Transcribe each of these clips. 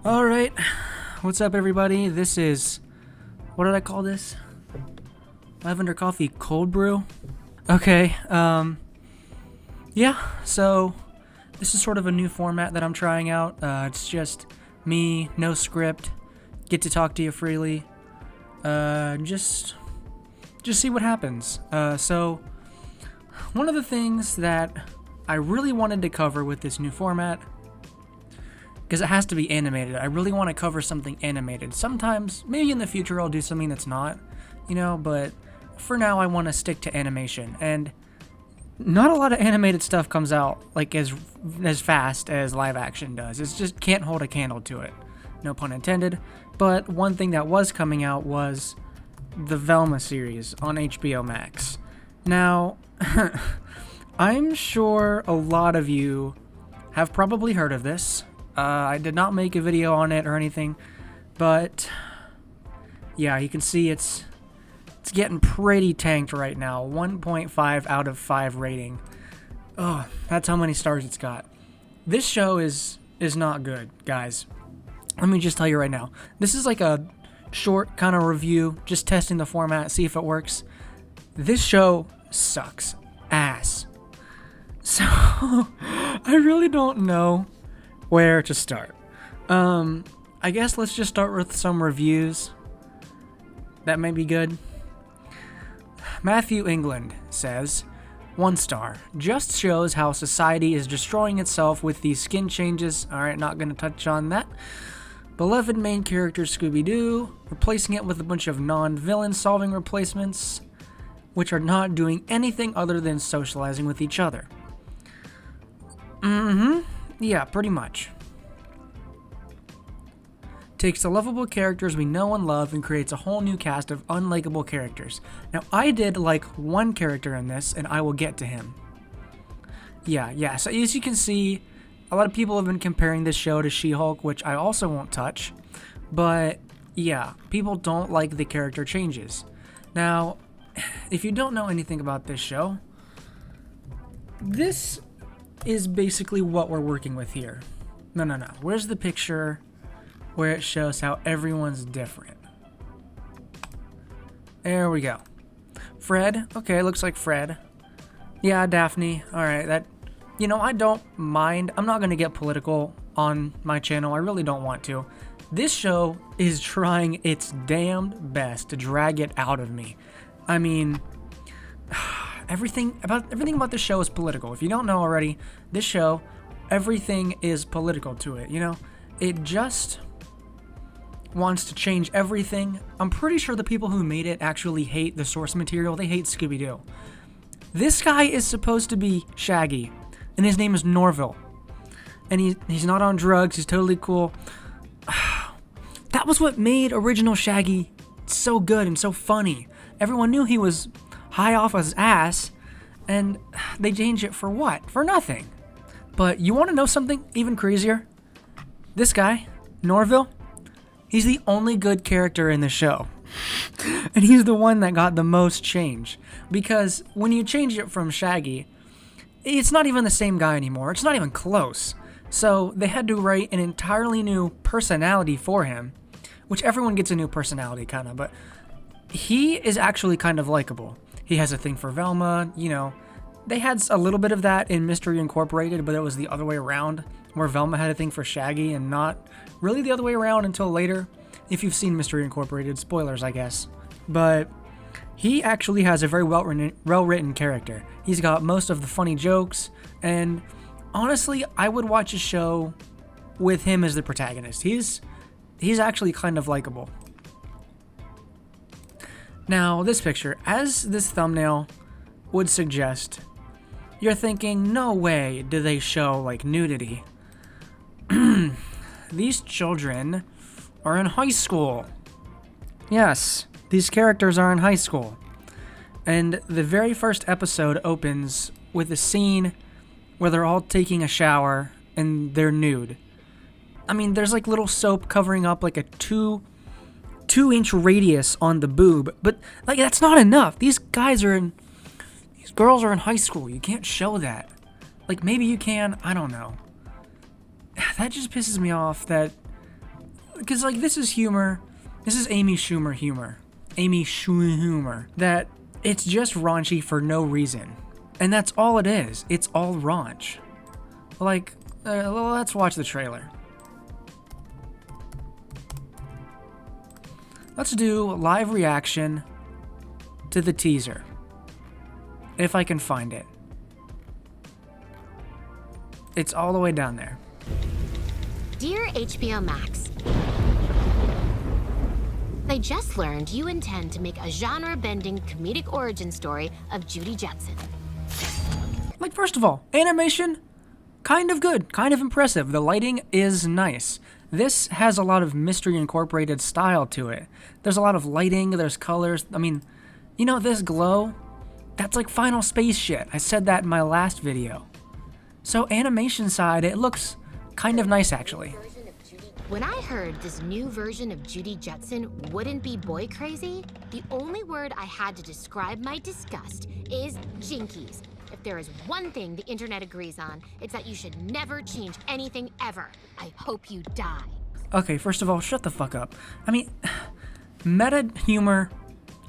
Alright, what's up everybody? This is, what did I call this? Lavender coffee cold brew? Okay, yeah, so this is sort of a new format that I'm trying out. It's just me, no script, get to talk to you freely, just see what happens. So one of the things that I really wanted to cover with this new format, because it has to be animated. I really want to cover something animated. Sometimes, maybe in the future, I'll do something that's not, but for now, I want to stick to animation. And not a lot of animated stuff comes out like as fast as live action does. It just can't hold a candle to it. No pun intended. But one thing that was coming out was the Velma series on HBO Max. Now, I'm sure a lot of you have probably heard of this. I did not make a video on it or anything, but yeah, you can see it's getting pretty tanked right now. 1.5 out of 5 rating. Oh, that's how many stars it's got. This show is not good, guys. Let me just tell you right now. This is like a short kind of review, just testing the format, see if it works. This show sucks ass. So, I really don't know where to start. I guess let's just start with some reviews. That may be good. Matthew England says, 1 star. Just shows how society is destroying itself with these skin changes. Alright, not gonna touch on that. Beloved main character Scooby-Doo, replacing it with a bunch of non-villain solving replacements, which are not doing anything other than socializing with each other. Yeah, pretty much. Takes the lovable characters we know and love and creates a whole new cast of unlikable characters. Now, I did like one character in this, and I will get to him. Yeah. So as you can see, a lot of people have been comparing this show to She-Hulk, which I also won't touch. But yeah, people don't like the character changes. Now, if you don't know anything about this show, this is basically what we're working with here. No. Where's the picture where it shows how everyone's different? There we go. Fred. Okay, looks like Fred. Yeah, Daphne. Alright, I don't mind. I'm not going to get political on my channel. I really don't want to. This show is trying its damned best to drag it out of me. I mean, everything about this show is political. If you don't know already, this show, everything is political to it, It just wants to change everything. I'm pretty sure the people who made it actually hate the source material. They hate Scooby-Doo. This guy is supposed to be Shaggy, and his name is Norville. And he's not on drugs. He's totally cool. That was what made original Shaggy so good and so funny. Everyone knew he was high off his ass, and they changed it for what? For nothing. But you want to know something even crazier? This guy, Norville, he's the only good character in the show. And he's the one that got the most change. Because when you change it from Shaggy, it's not even the same guy anymore. It's not even close. So they had to write an entirely new personality for him, which everyone gets a new personality kind of, but he is actually kind of likable. He has a thing for Velma, They had a little bit of that in Mystery Incorporated, but it was the other way around, where Velma had a thing for Shaggy and not really the other way around until later. If you've seen Mystery Incorporated, spoilers, I guess. But he actually has a very well-written character. He's got most of the funny jokes, and honestly, I would watch a show with him as the protagonist. He's actually kind of likable. Now, this picture, as this thumbnail would suggest, you're thinking, no way do they show, nudity. These children are in high school. Yes, these characters are in high school. And the very first episode opens with a scene where they're all taking a shower and they're nude. I mean, there's little soap covering up a 2-inch radius on the boob, but that's not enough. These girls are in high school. You can't show that. Maybe you can, I don't know. That just pisses me off that Because, like, this is humor. This is Amy Schumer humor. Amy Schumer humor. That it's just raunchy for no reason. And that's all it is. It's all raunch. Like, let's watch the trailer. Let's do live reaction to the teaser. If I can find it. It's all the way down there. Dear HBO Max, I just learned you intend to make a genre-bending comedic origin story of Judy Jetson. Like, first of all, animation, kind of good, kind of impressive. The lighting is nice. This has a lot of mystery incorporated style to it. There's a lot of lighting, there's colors. I mean, you know, this glow, that's like Final Space shit. I said that in my last video. So animation side, it looks kind of nice actually. When I heard this new version of Judy Jetson wouldn't be boy crazy, the only word I had to describe my disgust is jinkies. If there is one thing the internet agrees on, it's that you should never change anything ever. I hope you die. Okay, first of all, shut the fuck up. I mean, meta humor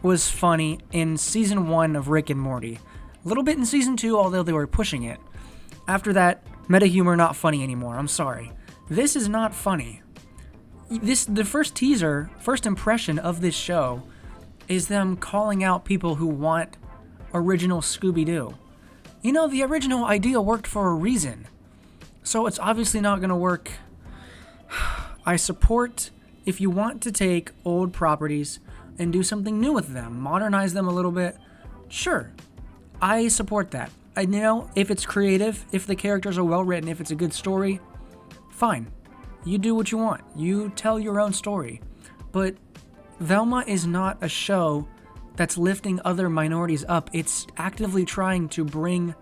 was funny in season 1 of Rick and Morty. A little bit in season 2, although they were pushing it. After that, meta humor not funny anymore. I'm sorry. This is not funny. The first teaser, first impression of this show is them calling out people who want original Scooby-Doo. You know, the original idea worked for a reason. So it's obviously not going to work. I support if you want to take old properties and do something new with them, modernize them a little bit. Sure, I support that. I know if it's creative, if the characters are well written, if it's a good story, fine. You do what you want. You tell your own story. But Velma is not a show that's lifting other minorities up. It's actively trying to bring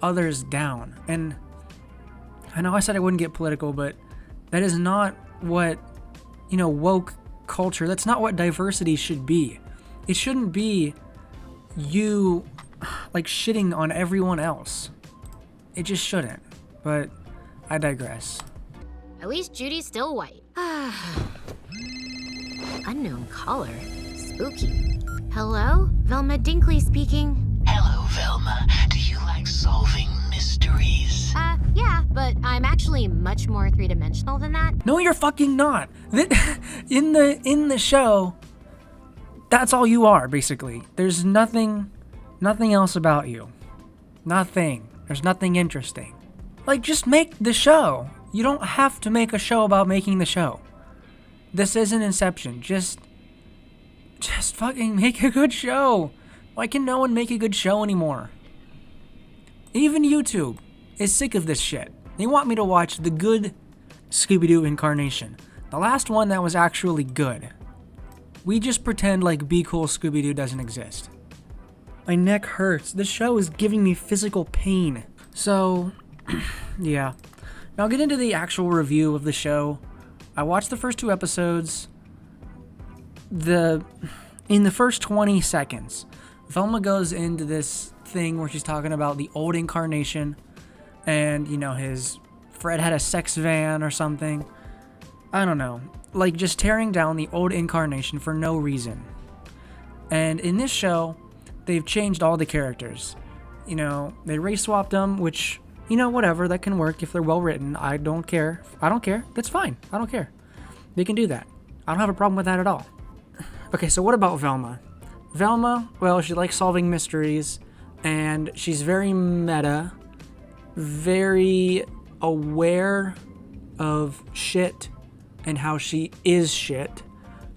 others down. And I know I said I wouldn't get political, but that is not what, woke culture, that's not what diversity should be. It shouldn't be you, like, shitting on everyone else. It just shouldn't. But I digress. At least Judy's still white. Unknown caller. Spooky. Hello? Velma Dinkley speaking. Hello, Velma. Do you like solving mysteries? Yeah, but I'm actually much more three-dimensional than that. No, you're fucking not. In the show, that's all you are, basically. There's nothing else about you. Nothing. There's nothing interesting. Like, just make the show. You don't have to make a show about making the show. This isn't Inception. Just fucking make a good show. Why can no one make a good show anymore? Even YouTube is sick of this shit. They want me to watch the good Scooby-Doo incarnation. The last one that was actually good. We just pretend like Be Cool Scooby-Doo doesn't exist. My neck hurts. This show is giving me physical pain. So, yeah. Now I'll get into the actual review of the show. I watched the first 2 episodes. In the first 20 seconds, Velma goes into this thing where she's talking about the old incarnation and, his Fred had a sex van or something. I don't know. Like, just tearing down the old incarnation for no reason. And in this show, they've changed all the characters. They race swapped them, which, whatever, that can work if they're well written. I don't care. That's fine. I don't care. They can do that. I don't have a problem with that at all. Okay, so what about Velma? Velma, well, she likes solving mysteries, and she's very meta, very aware of shit and how she is shit.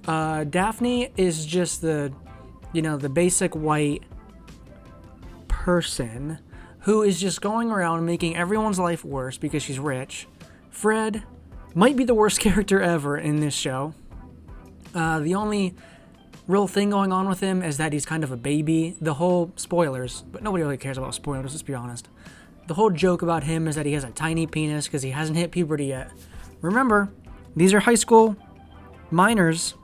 Daphne is just the basic white person who is just going around making everyone's life worse because she's rich. Fred might be the worst character ever in this show. The only real thing going on with him is that he's kind of a baby. The whole spoilers, but nobody really cares about spoilers, let's be honest. The whole joke about him is that he has a tiny penis because he hasn't hit puberty yet. Remember, these are high school minors.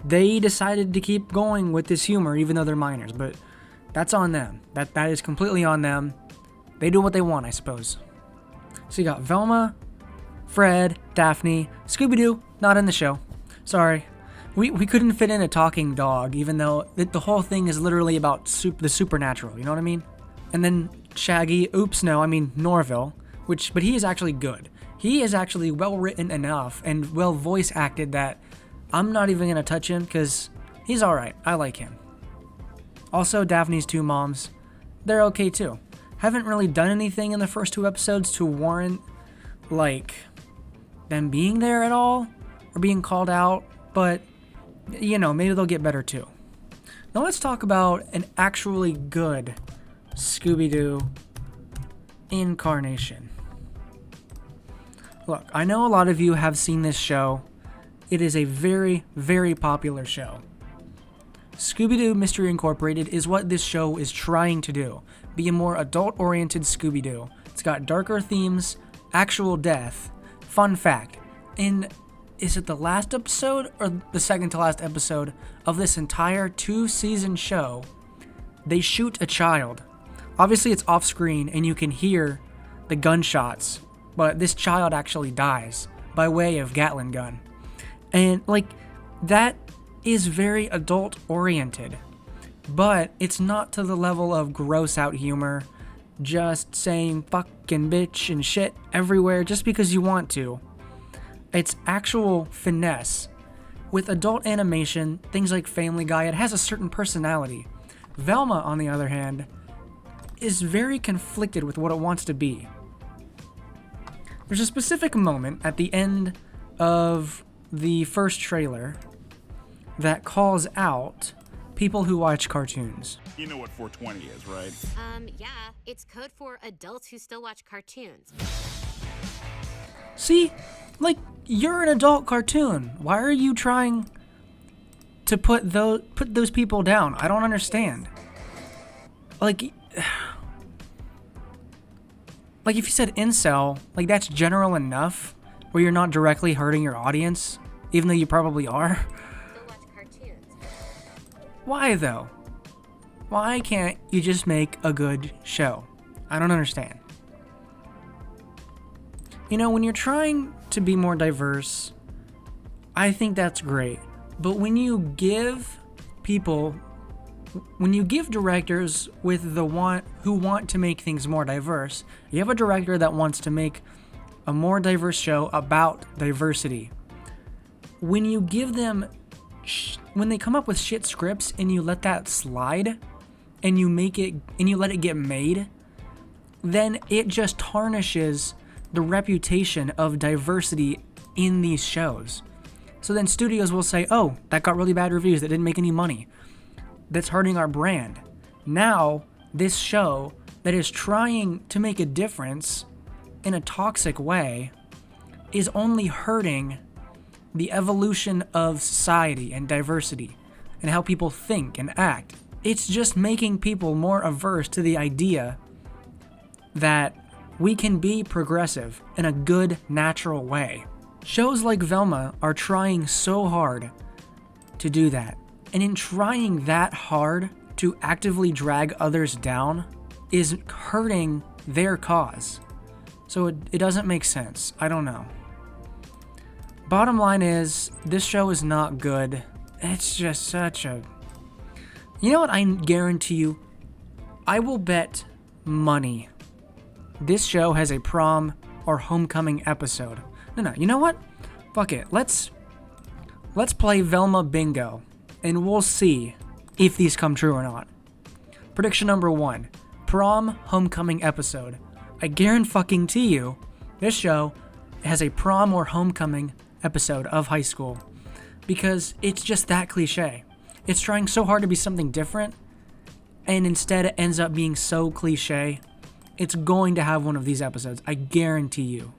They decided to keep going with this humor even though they're minors, but that's on them. That is completely on them. They do what they want, I suppose. So you got Velma, Fred, Daphne, Scooby-Doo, not in the show. Sorry. We couldn't fit in a talking dog, even though the whole thing is literally about the supernatural, you know what I mean? And then Shaggy, Norville, but he is actually good. He is actually well written enough and well voice acted that I'm not even going to touch him because he's alright. I like him. Also, Daphne's two moms, they're okay too. Haven't really done anything in the first 2 episodes to warrant, them being there at all or being called out, but maybe they'll get better too. Now let's talk about an actually good Scooby-Doo incarnation. Look, I know a lot of you have seen this show. It is a very, very popular show. Scooby-Doo Mystery Incorporated is what this show is trying to do. Be a more adult-oriented Scooby-Doo. It's got darker themes, actual death. Fun fact, is it the last episode or the second to last episode of this entire 2-season show, they shoot a child. Obviously it's off screen and you can hear the gunshots, but this child actually dies by way of Gatling gun. And that is very adult oriented, but it's not to the level of gross out humor, just saying fucking bitch and shit everywhere just because you want to. It's actual finesse. With adult animation, things like Family Guy, it has a certain personality. Velma, on the other hand, is very conflicted with what it wants to be. There's a specific moment at the end of the first trailer that calls out people who watch cartoons. You know what 420 is, right? Yeah. It's code for adults who still watch cartoons. See? You're an adult cartoon. Why are you trying to put those people down? I don't understand. If you said incel, that's general enough where you're not directly hurting your audience, even though you probably are. Still watch cartoons. Why though? Why can't you just make a good show? I don't understand. When you're trying to be more diverse, I think that's great. But when you give directors who want to make things more diverse, you have a director that wants to make a more diverse show about diversity. When you give them, when they come up with shit scripts and you let that slide, and you let it get made, then it just tarnishes the reputation of diversity in these shows. So then studios will say, oh, that got really bad reviews, that didn't make any money. That's hurting our brand. Now, this show that is trying to make a difference in a toxic way is only hurting the evolution of society and diversity and how people think and act. It's just making people more averse to the idea that we can be progressive in a good, natural way. Shows like Velma are trying so hard to do that. And in trying that hard to actively drag others down is hurting their cause. So it doesn't make sense. I don't know. Bottom line is, this show is not good. It's just such a... You know what? I guarantee you, I will bet money this show has a prom or homecoming episode. No, you know what? Fuck it. Let's play Velma Bingo, and we'll see if these come true or not. Prediction number 1, prom homecoming episode. I guarantee you, this show has a prom or homecoming episode of high school, because it's just that cliche. It's trying so hard to be something different, and instead it ends up being so cliche. It's going to have one of these episodes, I guarantee you.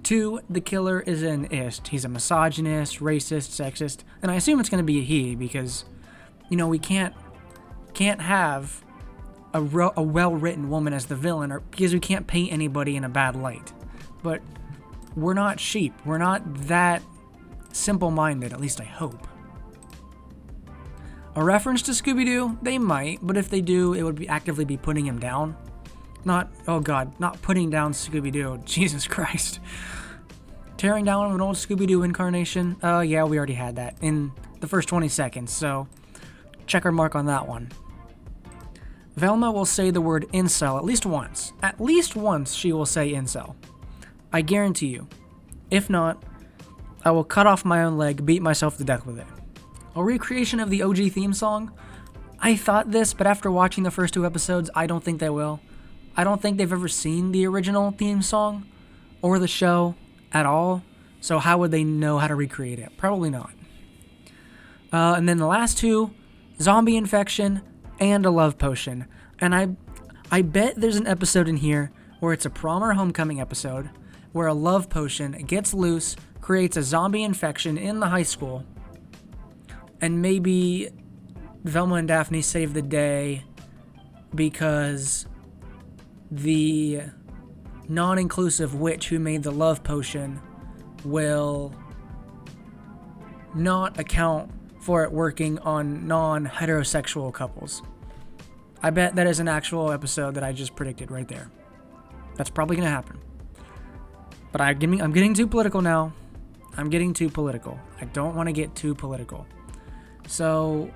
2, the killer is an ist. He's a misogynist, racist, sexist, and I assume it's going to be a he because, we can't have a well-written woman as the villain, or because we can't paint anybody in a bad light. But we're not sheep. We're not that simple-minded, at least I hope. A reference to Scooby-Doo? They might, but if they do, it would actively be putting him down. Not, oh god, not putting down Scooby-Doo. Jesus Christ. Tearing down an old Scooby-Doo incarnation? Yeah, we already had that in the first 20 seconds, so checker mark on that one. Velma will say the word incel at least once. At least once she will say incel. I guarantee you. If not, I will cut off my own leg, beat myself to death with it. A recreation of the OG theme song? I thought this, but after watching the first 2 episodes, I don't think they will. I don't think they've ever seen the original theme song or the show at all, so how would they know how to recreate it? Probably not. And then the last 2, zombie infection and a love potion. And I bet there's an episode in here where it's a prom or homecoming episode where a love potion gets loose, creates a zombie infection in the high school, and maybe Velma and Daphne save the day because the non-inclusive witch who made the love potion will not account for it working on non-heterosexual couples. I bet that is an actual episode that I just predicted right there. That's probably going to happen. But I'm getting too political now. I'm getting too political. I don't want to get too political. So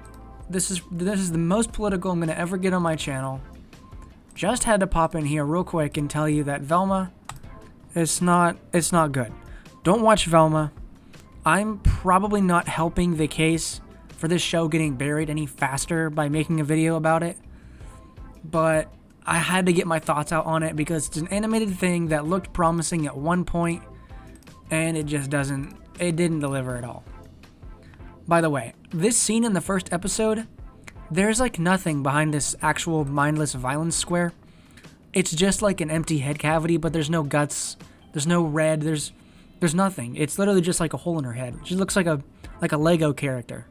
this is the most political I'm going to ever get on my channel. Just had to pop in here real quick and tell you that Velma, it's not good. Don't watch Velma. I'm probably not helping the case for this show getting buried any faster by making a video about it. But I had to get my thoughts out on it because it's an animated thing that looked promising at one point and it didn't deliver at all. By the way, this scene in the first episode, there's like nothing behind this actual mindless violence square. It's just like an empty head cavity, but there's no guts, there's no red, there's nothing. It's literally just like a hole in her head. She looks like a Lego character.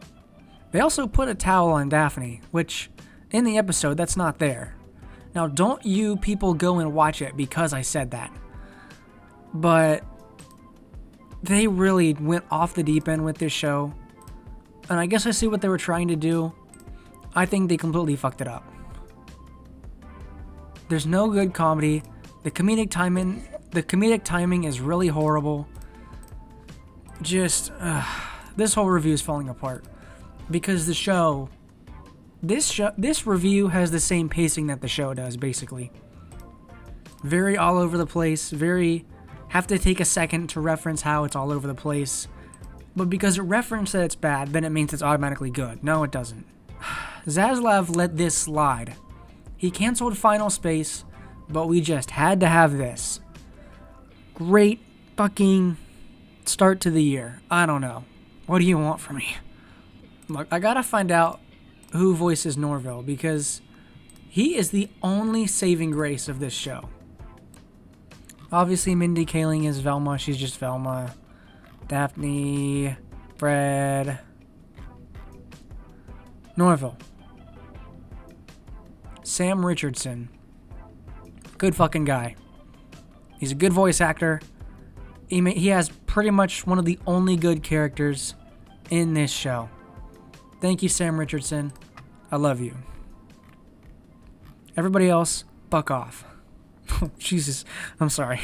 They also put a towel on Daphne, which in the episode that's not there. Now don't you people go and watch it because I said that. But they really went off the deep end with this show. And I guess I see what they were trying to do. I think they completely fucked it up. There's no good comedy. The comedic timing is really horrible. Just this whole review is falling apart because this review has the same pacing that the show does, basically. Very all over the place, have to take a second to reference how it's all over the place. But because it referenced that it's bad, then it means it's automatically good. No, it doesn't. Zaslav let this slide. He canceled Final Space, but we just had to have this. Great fucking start to the year. I don't know. What do you want from me? Look, I gotta find out who voices Norville because he is the only saving grace of this show. Obviously, Mindy Kaling is Velma. She's just Velma. Daphne, Fred, Norville. Sam Richardson. Good fucking guy. He's a good voice actor. He has pretty much one of the only good characters in this show. Thank you, Sam Richardson. I love you. Everybody else, fuck off. Jesus, I'm sorry.